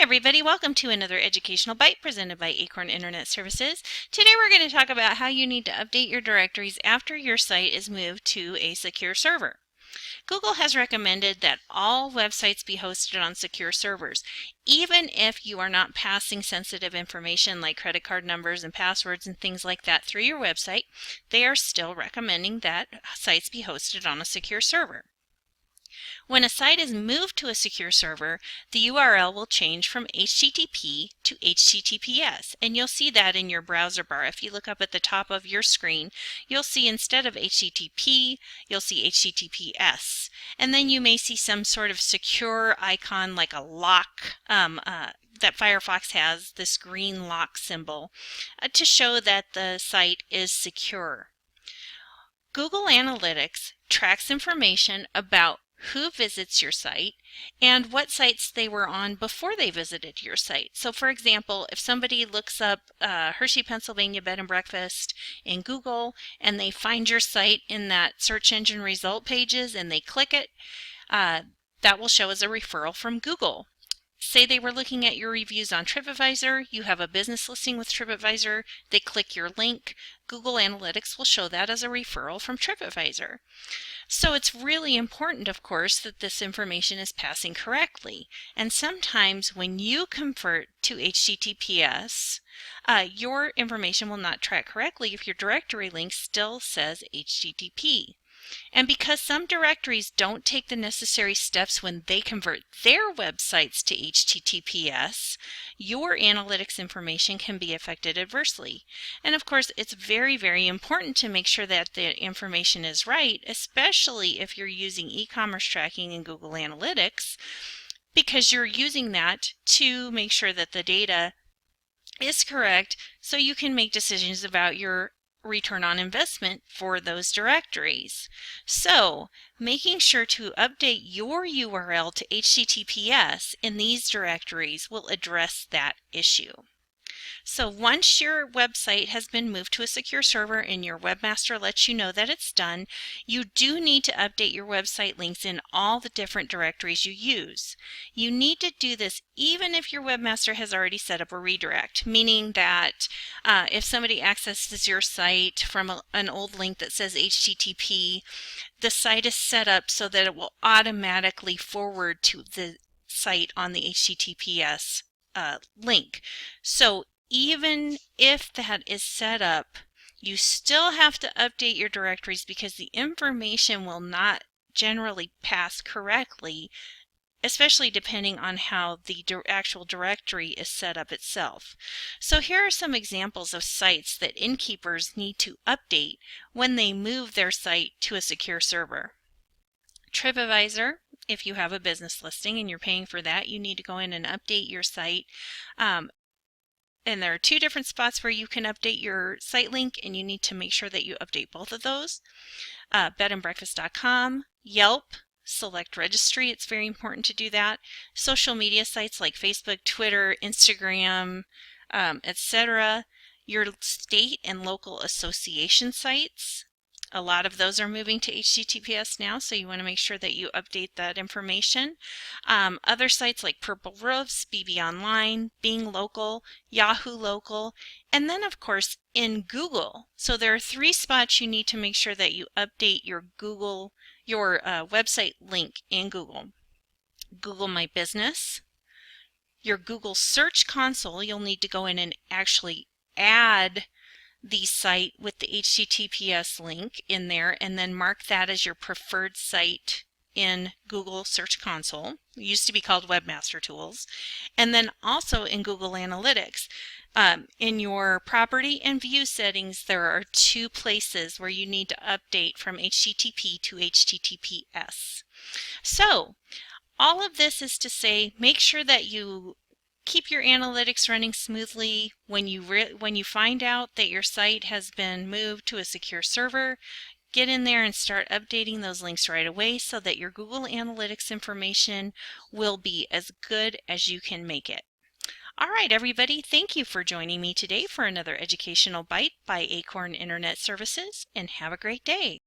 everybody, welcome to another educational bite presented by Acorn Internet Services. Today we're going to talk about how you need to update your directories after your site is moved to a secure server. Google has recommended that all websites be hosted on secure servers. Even if you are not passing sensitive information like credit card numbers and passwords and things like that through your website, they are still recommending that sites be hosted on a secure server. When a site is moved to a secure server, the URL will change from HTTP to HTTPS, and you'll see that in your browser bar. If you look up at the top of your screen, you'll see instead of HTTP, you'll see HTTPS, and then you may see some sort of secure icon like a lock that Firefox has, this green lock symbol, to show that the site is secure. Google Analytics tracks information about who visits your site and what sites they were on before they visited your site. So for example, if somebody looks up Hershey, Pennsylvania bed and breakfast in Google and they find your site in that search engine result pages and they click it, that will show as a referral from Google. Say they were looking at your reviews on TripAdvisor, you have a business listing with TripAdvisor, they click your link, Google Analytics will show that as a referral from TripAdvisor. So it's really important, of course, that this information is passing correctly. And sometimes when you convert to HTTPS, your information will not track correctly if your directory link still says HTTP. And because some directories don't take the necessary steps when they convert their websites to HTTPS, your analytics information can be affected adversely. And of course, it's very, very important to make sure that the information is right, especially if you're using e-commerce tracking in Google Analytics, because you're using that to make sure that the data is correct so you can make decisions about your return on investment for those directories. So, making sure to update your URL to HTTPS in these directories will address that issue. So once your website has been moved to a secure server and your webmaster lets you know that it's done, you do need to update your website links in all the different directories you use. You need to do this even if your webmaster has already set up a redirect, meaning that if somebody accesses your site from an old link that says HTTP, the site is set up so that it will automatically forward to the site on the HTTPS link. So even if that is set up, you still have to update your directories because the information will not generally pass correctly, especially depending on how the actual directory is set up itself. So here are some examples of sites that innkeepers need to update when they move their site to a secure server. TripAdvisor, if you have a business listing and you're paying for that, you need to go in and update your site. And there are two different spots where you can update your site link, and you need to make sure that you update both of those. Bedandbreakfast.com, Yelp, select registry, it's very important to do that. Social media sites like Facebook, Twitter, Instagram, etc. Your state and local association sites. A lot of those are moving to HTTPS now, so you want to make sure that you update that information. Other sites like Purple Roofs, BB Online, Bing Local, Yahoo Local, and then of course in Google. So there are three spots you need to make sure that you update your website link in Google. Google My Business, your Google Search Console, you'll need to go in and actually add the site with the HTTPS link in there and then mark that as your preferred site in Google Search Console. It used to be called Webmaster Tools. And then also in Google Analytics. In your property and view settings, there are two places where you need to update from HTTP to HTTPS. So all of this is to say, make sure that you keep your analytics running smoothly. When you find out that your site has been moved to a secure server, get in there and start updating those links right away so that your Google Analytics information will be as good as you can make it. All right, everybody, thank you for joining me today for another educational bite by Acorn Internet Services, and have a great day.